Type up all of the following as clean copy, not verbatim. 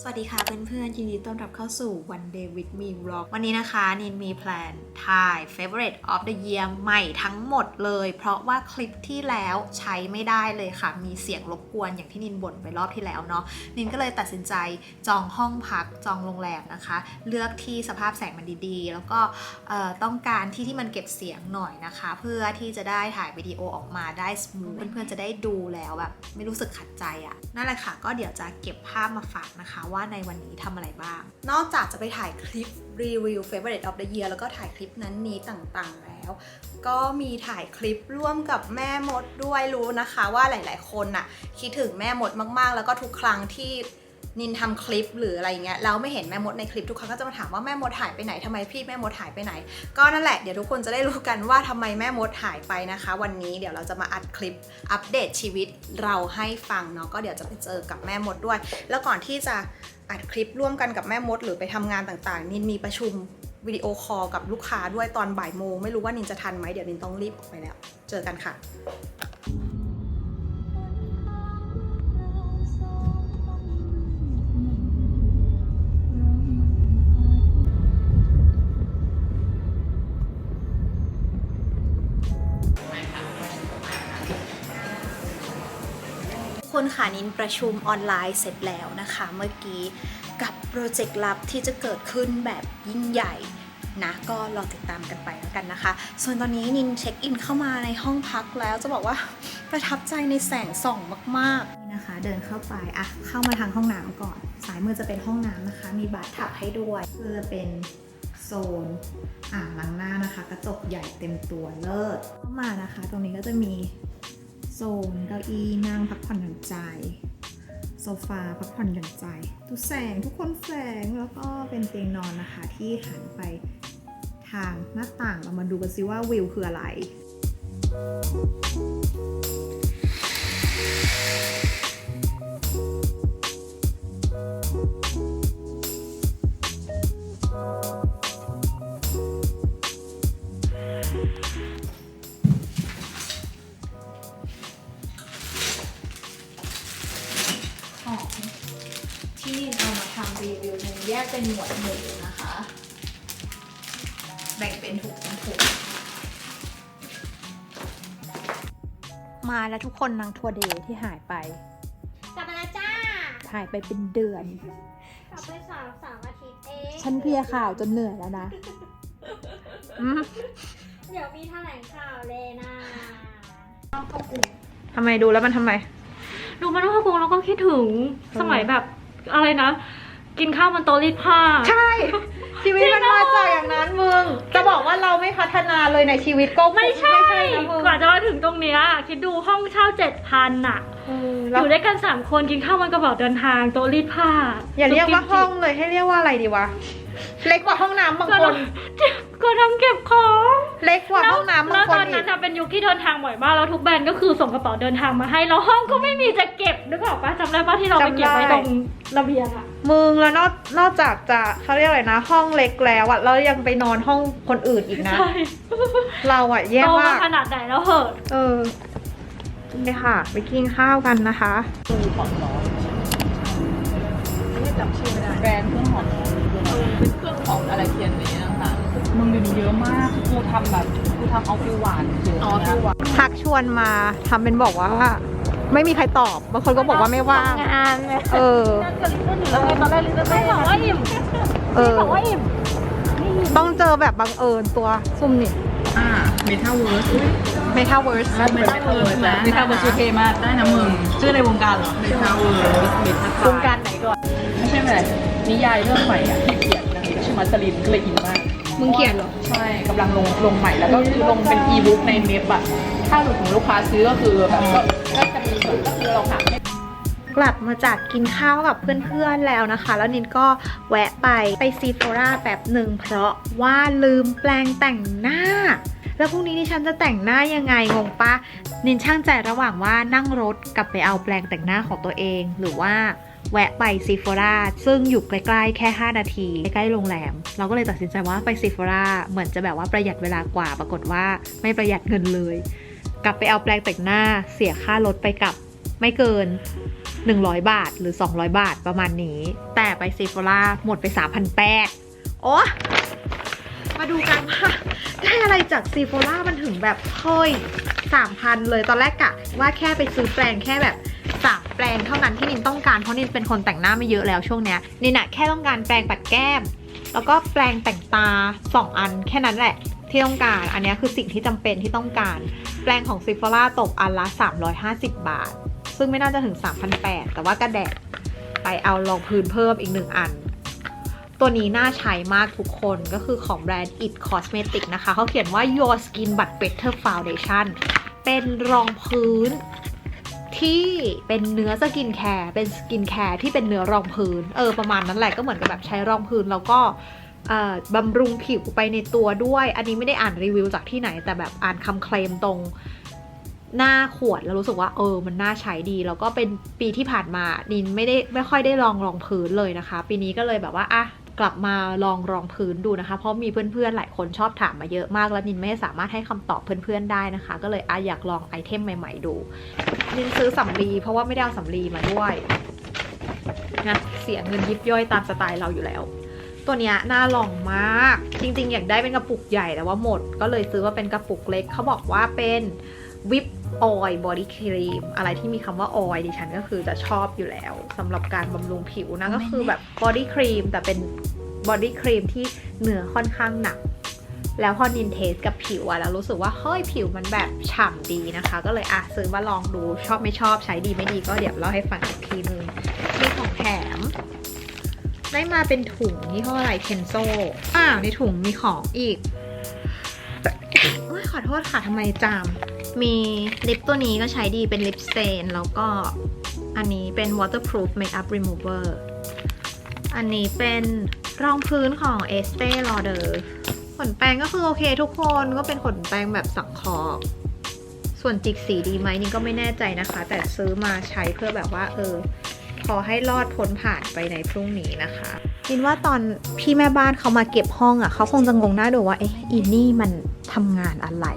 สวัสดีค่ะเพื่อนๆยินดีต้อนรับเข้าสู่ One Day with Me Vlog วันนี้นะคะนินมีแพลนถ่าย Favorite of the Year ใหม่ทั้งหมดเลยเพราะว่าคลิปที่แล้วใช้ไม่ได้เลยค่ะมีเสียงรบกวนอย่างที่นินบ่นไปรอบที่แล้วเนาะนินก็เลยตัดสินใจจองห้องพักจองโรงแรมนะคะเลือกที่สภาพแสงมันดีๆแล้วก็ต้องการที่มันเก็บเสียงหน่อยนะคะเพื่อที่จะได้ถ่ายวิดีโอออกมาได้สมูทเพื่อนๆจะได้ดูแล้วแบบไม่รู้สึกขัดใจอะนั่นแหละค่ะก็เดี๋ยวจะเก็บภาพมาฝากนะคะว่าในวันนี้ทำอะไรบ้างนอกจากจะไปถ่ายคลิปรีวิว Favorite of the Year แล้วก็ถ่ายคลิปนั้นนี้ต่างๆแล้วก็มีถ่ายคลิปร่วมกับแม่มดด้วยรู้นะคะว่าหลายๆคนน่ะคิดถึงแม่มดมากๆแล้วก็ทุกครั้งที่นินทำคลิปหรืออะไรเงี้ยแล้วไม่เห็นแม่มดในคลิปทุกครั้งก็จะมาถามว่าแม่มดหายไปไหนทำไมพี่แม่มดหายไปไหนก็นั่นแหละเดี๋ยวทุกคนจะได้รู้กันว่าทำไมแม่มดหายไปนะคะวันนี้เดี๋ยวเราจะมาอัดคลิปอัปเดตชีวิตเราให้ฟังเนาะก็เดี๋ยวจะไปเจอกับแม่มดด้วยแล้วก่อนที่จะอัดคลิปร่วมกันกับแม่มดหรือไปทำงานต่างๆนินมีประชุมวิดีโอคอลกับลูกค้าด้วยตอนบ่ายโมงไม่รู้ว่านินจะทันไหมเดี๋ยวนินต้องรีบออกไปแล้วเจอกันค่ะคนค่ะนินประชุมออนไลน์เสร็จแล้วนะคะเมื่อกี้กับโปรเจกต์ลับที่จะเกิดขึ้นแบบยิ่งใหญ่นะก็รอติดตามกันไปแล้วกันนะคะส่วนตอนนี้นินเช็คอินเข้ามาในห้องพักแล้วจะบอกว่าประทับใจในแสงส่องมากๆนี่นะคะเดินเข้าไปเข้ามาทางห้องน้ำก่อนสายมือจะเป็นห้องน้ำนะคะมีบาร์ทับให้ด้วยคือจะเป็นโซนอ่างล้างหน้านะคะกระจกใหญ่เต็มตัวเลิศเข้ามานะคะตรงนี้ก็จะมีโซนเก้าอี้นั่งพักผ่อนหย่อนใจโซฟาพักผ่อนหย่อนใจดูแสงทุกคนแสงแล้วก็เป็นเตียงนอนนะคะที่หันไปทางหน้าต่างเรามาดูกันซิว่าวิวคืออะไรที่เอามาทำรีวิวแยกเป็นหมวดหมู่นะคะแบ่งเป็นถุงมาแล้วทุกคนนางทัวร์เดย์ที่หายไปกลับมาแล้วจ้าหายไปเป็นเดือน กลับไปสามอาทิตย์เอง ฉันเพลียข่าวจนเหนื่อยแล้วนะ เดี๋ยวมีแถลงข่าวเลยนะทำไมดูแล้วมันทำไมดูมันฮ่องกงแล้วก็คิดถึงสมัยแบบอะไรนะกินข้าวมันโต๊ะรีดผ้าใช่ ชีวิตมันมาจากอย่างนั้นมึงจะบอกว่าเราไม่พัฒนาเลยในชีวิตก็ไม่ใช่กว่าจะมาถึงตรงเนี้ยคิดดูห้องเช่า 7,000 น่ะอยู่ด้วยกัน3คนกินข้าวมันกระบอกเดินทางโต๊ะรีดผ้าอย่าเรียกว่าห้องเลยให้เรียกว่าอะไรดีวะเล็กกว่าห้องน้ำบางคนก็ทำเก็บของเล็กกว่าห้องน้ำบางคนแล้วตอนนั้นจะเป็นยุคที่เดินทางบ่อยมากแล้วทุกแบรนด์ก็คือส่งกระเป๋าเดินทางมาให้แล้วห้องก็ไม่มีจะเก็บนึกออกปะจำได้ปะที่เราไปเก็บไว้ตรงระเบียงอะมึงแล้วนอกจากจะเขาเรียกอะไรนะห้องเล็กแล้วอะเรายังไปนอนห้องคนอื่นอีกนะเราอะแย่มากขนาดไหนแล้วเหอะนี่ค่ะไปกินข้าวกันนะคะดูหอมร้อนไม่จำชื่อไม่ได้แบรนด์เครื่องหอมร้อนเป็นเครื่องหอมอะไรเทียนนี้นะคะมึงเดี๋ยวนี้เยอะมากกูทำเอาฟิวหวานเยอะทักชวนมาทำเป็นบอกว่าไม่มีใครตอบบางคนก็บอกว่าไม่ว่างงานแล้วตอนแรกลิซ่าไม่บอกว่าอิ่มบอกว่าอิ่มต้องเจอแบบบังเอิญตัวซุ่มนี่เมทาเวิร์สเมทาเวิร์สนะเมทาเวิร์สชื่อเท่มากได้นะมึงชื่อในวงการเหรอเมทาเวิร์สวงการไหนก่อนไม่ใช่อะไรนิยายเรื่องใหม่อ่ะที่เขียนนะชื่อมัสลินเลยอินมากมึงเขียนเหรอใช่กำลังลงใหม่แล้วก็คือลงเป็นอีบุ๊กในเน็ตอะถ้าหลุดของลูกค้าซื้อก็คือแบบก็จะมีส่วนก็คือเราหากลับมาจากกินข้าวกับเพื่อนๆแล้วนะคะแล้วนินก็แวะไปซีโฟราแบบหนึ่งเพราะว่าลืมแปรงแต่งหน้าแล้วพรุ่งนี้ดิฉันจะแต่งหน้ายังไงงงปะนินช่างใจระหว่างว่านั่งรถกลับไปเอาแปรงแต่งหน้าของตัวเองหรือว่าแวะไปซีโฟราซึ่งอยู่ใกล้ๆแค่5นาทีใกล้ๆโรงแรมเราก็เลยตัดสินใจว่าไปซีโฟราเหมือนจะแบบว่าประหยัดเวลากว่าปรากฏว่าไม่ประหยัดเงินเลยกลับไปเอาแปรงแต่งหน้าเสียค่ารถไปกลับไม่เกิน 100 บาทหรือ 200 บาทประมาณนี้แต่ไปซีโฟล่าหมดไป 3,800โอ้มาดูกันว่าได้อะไรจากซีโฟล่ามันถึงแบบเฮ้ย 3,000 เลยตอนแรกกะว่าแค่ไปซื้อแปรงแค่แบบ3 แปรงเท่านั้นที่นินต้องการเพราะนินเป็นคนแต่งหน้าไม่เยอะแล้วช่วงเนี้ยนินอะแค่ต้องการแปรงปัดแก้มแล้วก็แปรงแต่งตา2 อันแค่นั้นแหละที่ต้องการอันนี้คือสิ่งที่จำเป็นที่ต้องการแปรงของซีโฟล่าตกอันละ350 บาทซึ่งไม่น่าจะถึง 3,800 แต่ว่ากระแดดไปเอารองพื้นเพิ่มอีก1 อันตัวนี้น่าใช้มากทุกคนก็คือของแบรนด์ It Cosmetics นะคะเขาเขียนว่า Your Skin But Better Foundation เป็นรองพื้นที่เป็นเนื้อสกินแคร์เป็นสกินแคร์ที่เป็นเนื้อรองพื้นประมาณนั้นแหละก็เหมือนกับแบบใช้รองพื้นแล้วก็บำรุงผิวไปในตัวด้วยอันนี้ไม่ได้อ่านรีวิวจากที่ไหนแต่แบบอ่านคำเคลมตรงหน้าขวดแล้วรู้สึกว่ามันน่าใช้ดีแล้วก็เป็นปีที่ผ่านมานินไม่ค่อยได้ลองรองพื้นเลยนะคะปีนี้ก็เลยแบบว่ากลับมาลองรองพื้นดูนะคะเพราะมีเพื่อนๆหลายคนชอบถามมาเยอะมากแล้วนินไม่สามารถให้คำตอบเพื่อนๆได้นะคะก็เลยอยากลองไอเทมใหม่ๆดูนินซื้อสำลีเพราะว่าไม่ได้เอาสำลีมาด้วยนะเสียเงินยิบย่อยตามสไตล์เราอยู่แล้วตัวเนี้ยน่าลองมากจริงๆอยากได้เป็นกระปุกใหญ่แต่ว่าหมดก็เลยซื้อว่าเป็นกระปุกเล็กเขาบอกว่าเป็นวิปออยล์บอดี้ครีมอะไรที่มีคำว่าออยล์ดิฉันก็คือจะชอบอยู่แล้วสำหรับการบำรุงผิวนะก็คือแบบบอดี้ครีมแต่เป็นบอดี้ครีมที่เนื้อค่อนข้างหนักแล้วพอนินเทสกับผิวแล้วรู้สึกว่าเฮ้ยผิวมันแบบฉ่ำดีนะคะก็เลยซื้อมาลองดูชอบไม่ชอบใช้ดีไม่ดีก็เดี๋ยวเล่าให้ฟังอีกทีนึงมีของแถมได้มาเป็นถุงยี่ห้ออะไรเคนโซในถุงมีของอีก ขอโทษค่ะทำไมจามมีลิปตัวนี้ก็ใช้ดีเป็นลิปสเตนแล้วก็อันนี้เป็น waterproof makeup remover อันนี้เป็นรองพื้นของ Estee Lauder ขนแปรงก็คือโอเคทุกคนก็เป็นขนแปรงแบบสังเคราะห์ส่วนจิกสีดีไหมนี่ก็ไม่แน่ใจนะคะแต่ซื้อมาใช้เพื่อแบบว่าพอให้รอดพ้นผ่านไปในพรุ่งนี้นะคะคิดว่าตอนพี่แม่บ้านเขามาเก็บห้องเขาคงจะงงหน้าดูว่าอีนี่มันทำงานอะไร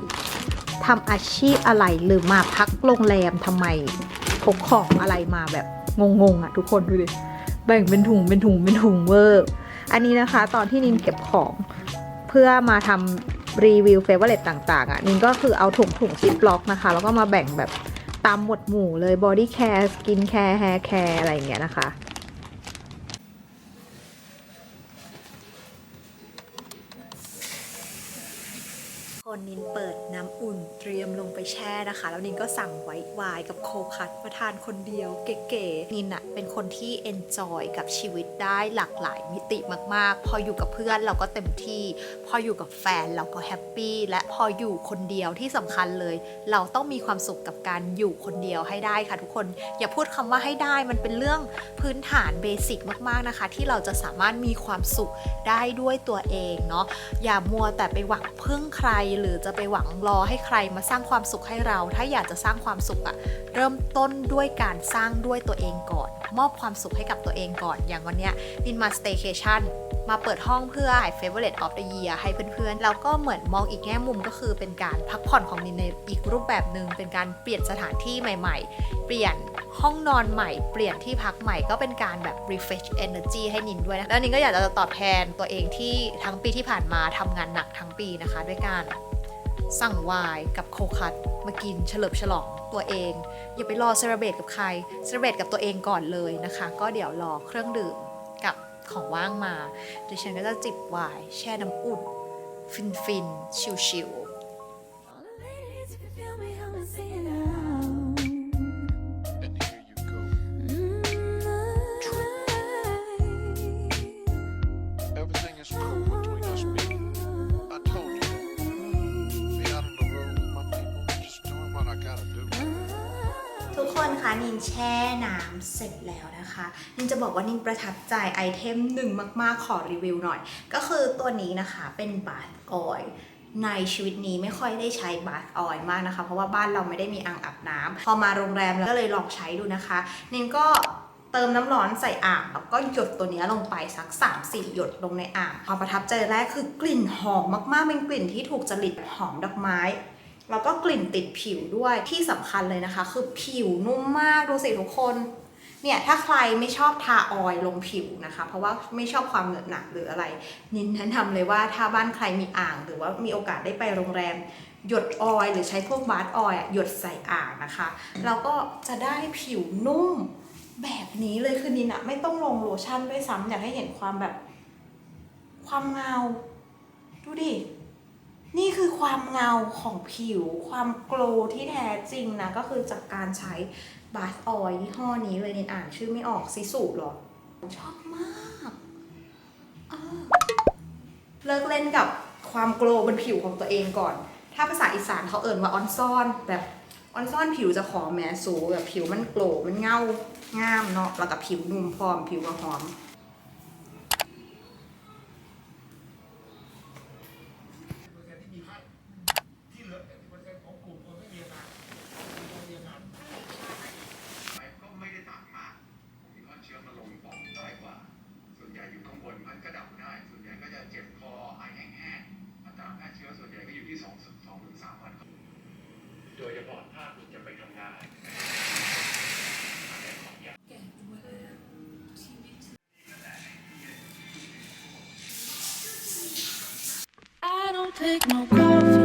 ทำอาชีพอะไรหรือมาพักโรงแรมทำไมพกของอะไรมาแบบงงทุกคนดูดิแบ่งเป็นถุงเวอร์อันนี้นะคะตอนที่นินเก็บของเพื่อมาทำรีวิวเฟเวอร์เรตต่างๆนินก็คือเอาถุงซิปล็อกนะคะแล้วก็มาแบ่งแบบตามหมวดหมู่เลย body care skin care hair care อะไรอย่างเงี้ยนะคะนินเปิดน้ำอุ่นเตรียมลงไปแช่นะคะแล้วนินก็สั่งไวท์ไวน์กับโคคัทมาทานคนเดียวเก๋ๆนินเป็นคนที่เอนจอยกับชีวิตได้หลากหลายมิติมากๆพออยู่กับเพื่อนเราก็เต็มที่พออยู่กับแฟนเราก็แฮปปี้และพออยู่คนเดียวที่สำคัญเลยเราต้องมีความสุขกับการอยู่คนเดียวให้ได้ค่ะทุกคนอย่าพูดคำว่าให้ได้มันเป็นเรื่องพื้นฐานเบสิกมากๆนะคะที่เราจะสามารถมีความสุขได้ด้วยตัวเองเนาะอย่ามัวแต่ไปหวังพึ่งใครหรือจะไปหวังรอให้ใครมาสร้างความสุขให้เราถ้าอยากจะสร้างความสุขเริ่มต้นด้วยการสร้างด้วยตัวเองก่อนมอบความสุขให้กับตัวเองก่อนอย่างวันนี้นินมา staycation มาเปิดห้องเพื่อ favorite of the year ให้เพื่อนๆแล้วก็เหมือนมองอีกแง่มุมก็คือเป็นการพักผ่อนของนินในอีกรูปแบบหนึ่งเป็นการเปลี่ยนสถานที่ใหม่ๆเปลี่ยนห้องนอนใหม่เปลี่ยนที่พักใหม่ก็เป็นการแบบ refresh energy ให้นินด้วยนะแล้วนินก็อยากจะตอบแทนตัวเองที่ทั้งปีที่ผ่านมาทำงานหนักทั้งปีนะคะด้วยการสั่งไวน์กับโคคัทมากินเฉลิมฉลองตัวเองอย่าไปรอเซเลบเรตกับใครเซเลบเรตกับตัวเองก่อนเลยนะคะก็เดี๋ยวรอเครื่องดื่มกับของว่างมาดิฉันก็จะจิบไวน์แช่น้ำอุ่นฟินชิลๆทุกคนคะนินแช่น้ำเสร็จแล้วนะคะนินจะบอกว่านินประทับใจไอเทมหนึ่งมากๆขอรีวิวหน่อยก็คือตัวนี้นะคะเป็นบาธออยล์ในชีวิตนี้ไม่ค่อยได้ใช้บาธออยล์มากนะคะเพราะว่าบ้านเราไม่ได้มีอ่างอาบน้ำพอมาโรงแรมแล้วก็เลยลองใช้ดูนะคะนินก็เติมน้ำร้อนใส่อ่างแล้วก็หยดตัวนี้ลงไปสัก 3-4 หยดลงในอ่างความประทับใจแรกคือกลิ่นหอมมากๆเป็นกลิ่นที่ถูกจริตหอมดอกไม้แล้วก็กลิ่นติดผิวด้วยที่สำคัญเลยนะคะคือผิวนุ่มมากดูสิทุกคน เนี่ยถ้าใครไม่ชอบทาออยล์ลงผิวนะคะเพราะว่าไม่ชอบความเหนอะหนะหรืออะไรนินแนะนำเลยว่าถ้าบ้านใครมีอ่างหรือว่ามีโอกาสได้ไปโรงแรมหยดออยล์หรือใช้พวกบาร์ออยล์หยดใส่อ่างนะคะแล้วก็จะได้ผิวนุ่มแบบนี้เลยคือนินอะไม่ต้องลงโลชั่นด้วยซ้ำอยากให้เห็นความแบบความเงาดูดินี่คือความเงาของผิวความโกลว์ที่แท้จริงนะก็คือจากการใช้บาร์ออยล์ยี่ห้อนี้เลยนินอ่านชื่อไม่ออกซิสูหรอชอบมากเลิกเล่นกับความโกลว์บนผิวของตัวเองก่อนถ้าภาษาอีสานเขาเอ่นว่าออนซ่อนแบบออนซ่อนผิวจะขอแม้สูแบบผิวมันโกลว์มันเงางามเนาะแล้วกับผิวนุ่มพร้อมผิวหอมโดยเฉพาะถ้าคุณจะไปทำงาน I don't take no coffee.